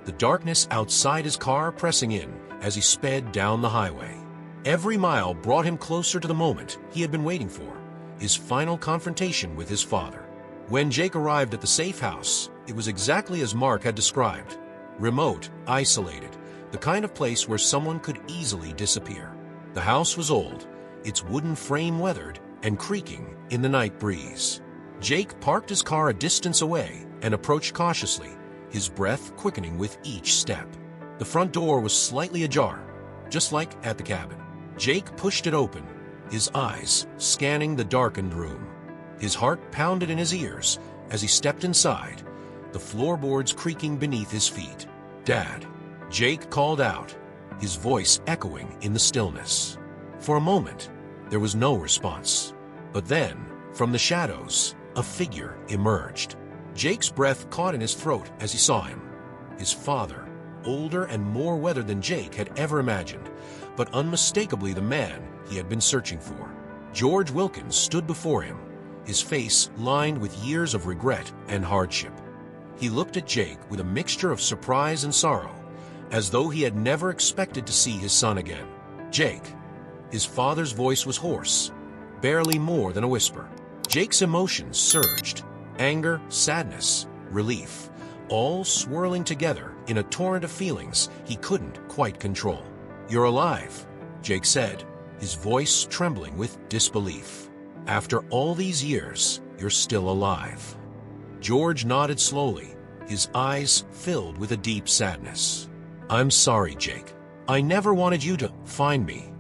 the darkness outside his car pressing in as he sped down the highway. Every mile brought him closer to the moment he had been waiting for, his final confrontation with his father. When Jake arrived at the safe house, it was exactly as Mark had described. Remote, isolated, the kind of place where someone could easily disappear. The house was old, its wooden frame weathered and creaking in the night breeze. Jake parked his car a distance away and approached cautiously, his breath quickening with each step. The front door was slightly ajar, just like at the cabin. Jake pushed it open, his eyes scanning the darkened room. His heart pounded in his ears as he stepped inside, the floorboards creaking beneath his feet. Dad, Jake called out, his voice echoing in the stillness. For a moment, there was no response. But then, from the shadows, a figure emerged. Jake's breath caught in his throat as he saw him. His father, older and more weathered than Jake had ever imagined, but unmistakably the man he had been searching for. George Wilkins stood before him, his face lined with years of regret and hardship. He looked at Jake with a mixture of surprise and sorrow, as though he had never expected to see his son again. Jake. His father's voice was hoarse, barely more than a whisper. Jake's emotions surged. Anger, sadness, relief, all swirling together in a torrent of feelings he couldn't quite control. You're alive, Jake said, his voice trembling with disbelief. After all these years, you're still alive. George nodded slowly, his eyes filled with a deep sadness. I'm sorry, Jake. I never wanted you to find me.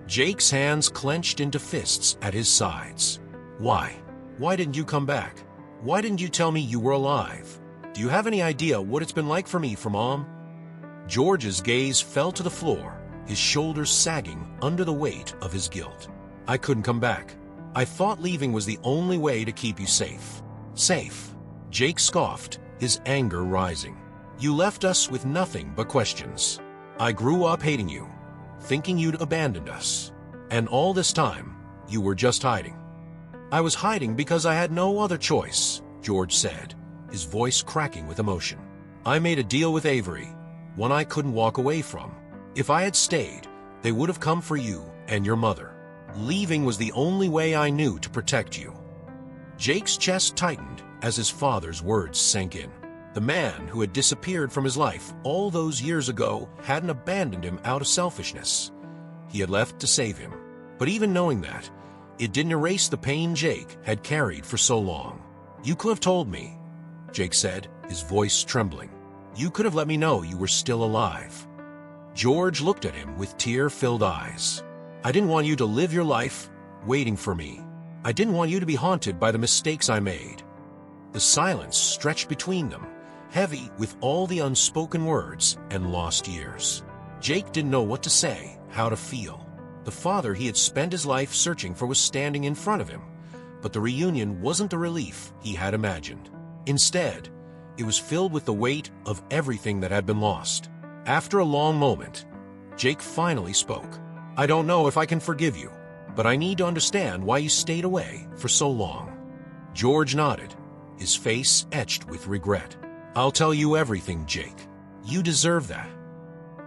Jake's hands clenched into fists at his sides. Why? Why didn't you come back? Why didn't you tell me you were alive? Do you have any idea what it's been like for me, for Mom? George's gaze fell to the floor, his shoulders sagging under the weight of his guilt. I couldn't come back. I thought leaving was the only way to keep you safe. Safe? Jake scoffed, his anger rising. You left us with nothing but questions. I grew up hating you, thinking you'd abandoned us. And all this time, you were just hiding. I was hiding because I had no other choice, George said, his voice cracking with emotion. I made a deal with Avery, one I couldn't walk away from. If I had stayed, they would have come for you and your mother. Leaving was the only way I knew to protect you." Jake's chest tightened as his father's words sank in. The man who had disappeared from his life all those years ago hadn't abandoned him out of selfishness. He had left to save him. But even knowing that, it didn't erase the pain Jake had carried for so long. "You could have told me," Jake said, his voice trembling. "You could have let me know you were still alive." George looked at him with tear-filled eyes. "I didn't want you to live your life waiting for me. I didn't want you to be haunted by the mistakes I made." The silence stretched between them, heavy with all the unspoken words and lost years. Jake didn't know what to say, how to feel. The father he had spent his life searching for was standing in front of him, but the reunion wasn't the relief he had imagined. Instead, it was filled with the weight of everything that had been lost. After a long moment, Jake finally spoke. "I don't know if I can forgive you, but I need to understand why you stayed away for so long." George nodded, his face etched with regret. "I'll tell you everything, Jake. You deserve that."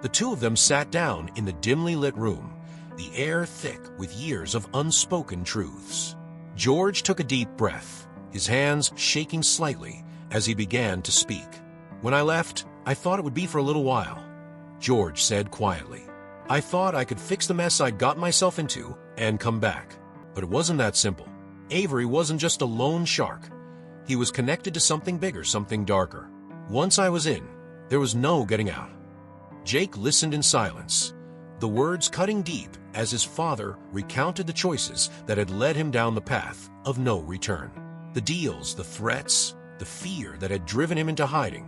The two of them sat down in the dimly lit room, the air thick with years of unspoken truths. George took a deep breath, his hands shaking slightly as he began to speak. "When I left, I thought it would be for a little while," George said quietly. "I thought I could fix the mess I'd got myself into and come back. But it wasn't that simple. Avery wasn't just a lone shark. He was connected to something bigger, something darker. Once I was in, there was no getting out." Jake listened in silence, the words cutting deep as his father recounted the choices that had led him down the path of no return. The deals, the threats, the fear that had driven him into hiding.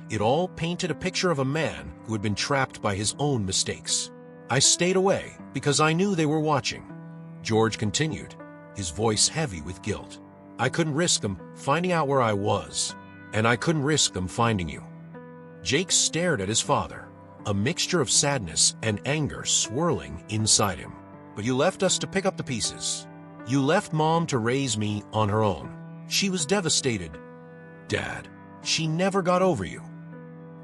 It all painted a picture of a man who had been trapped by his own mistakes. "I stayed away because I knew they were watching," George continued, his voice heavy with guilt. "I couldn't risk them finding out where I was, and I couldn't risk them finding you." Jake stared at his father, a mixture of sadness and anger swirling inside him. "But you left us to pick up the pieces. You left Mom to raise me on her own. She was devastated, Dad. She never got over you."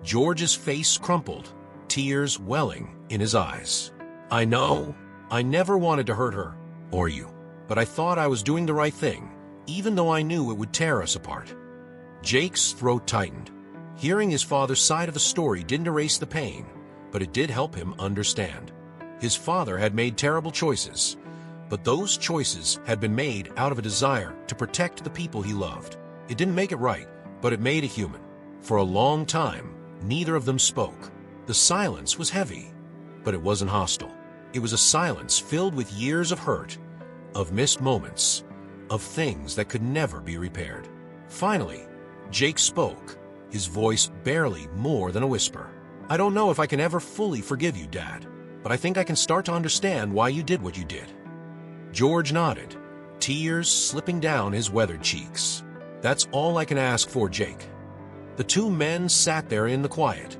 George's face crumpled, tears welling in his eyes. "I know. I never wanted to hurt her, or you. But I thought I was doing the right thing, even though I knew it would tear us apart." Jake's throat tightened. Hearing his father's side of the story didn't erase the pain, but it did help him understand. His father had made terrible choices, but those choices had been made out of a desire to protect the people he loved. It didn't make it right, but it made it human. For a long time, neither of them spoke. The silence was heavy, but it wasn't hostile. It was a silence filled with years of hurt, of missed moments, of things that could never be repaired. Finally, Jake spoke, his voice barely more than a whisper. "I don't know if I can ever fully forgive you, Dad, but I think I can start to understand why you did what you did." George nodded, tears slipping down his weathered cheeks. "That's all I can ask for, Jake." The two men sat there in the quiet,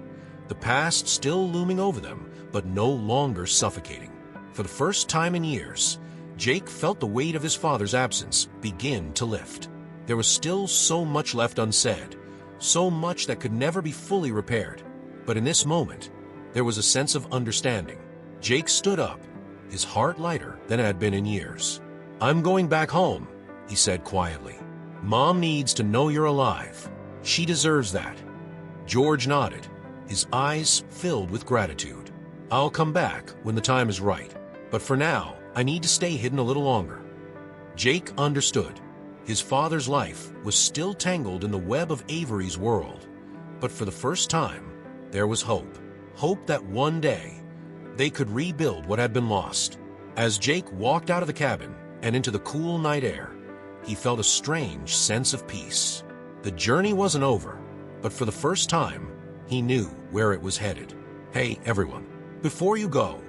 the past still looming over them, but no longer suffocating. For the first time in years, Jake felt the weight of his father's absence begin to lift. There was still so much left unsaid, so much that could never be fully repaired. But in this moment, there was a sense of understanding. Jake stood up, his heart lighter than it had been in years. "I'm going back home," he said quietly. "Mom needs to know you're alive. She deserves that." George nodded, his eyes filled with gratitude. "I'll come back when the time is right, but for now, I need to stay hidden a little longer." Jake understood. His father's life was still tangled in the web of Avery's world, but for the first time, there was hope. Hope that one day, they could rebuild what had been lost. As Jake walked out of the cabin and into the cool night air, he felt a strange sense of peace. The journey wasn't over, but for the first time, he knew where it was headed. Hey, everyone. Before you go,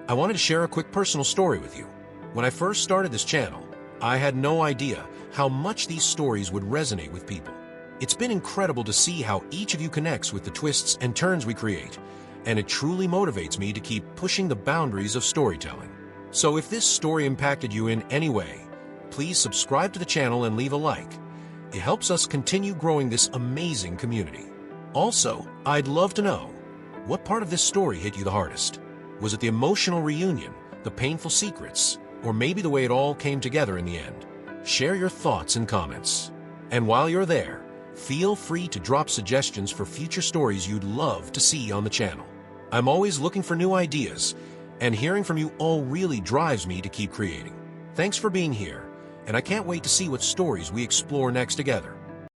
I wanted to share a quick personal story with you. When I first started this channel, I had no idea how much these stories would resonate with people. It's been incredible to see how each of you connects with the twists and turns we create, and it truly motivates me to keep pushing the boundaries of storytelling. So if this story impacted you in any way, please subscribe to the channel and leave a like. It helps us continue growing this amazing community. Also, I'd love to know, what part of this story hit you the hardest? Was it the emotional reunion, the painful secrets, or maybe the way it all came together in the end? Share your thoughts in comments. And while you're there, feel free to drop suggestions for future stories you'd love to see on the channel. I'm always looking for new ideas, and hearing from you all really drives me to keep creating. Thanks for being here, and I can't wait to see what stories we explore next together.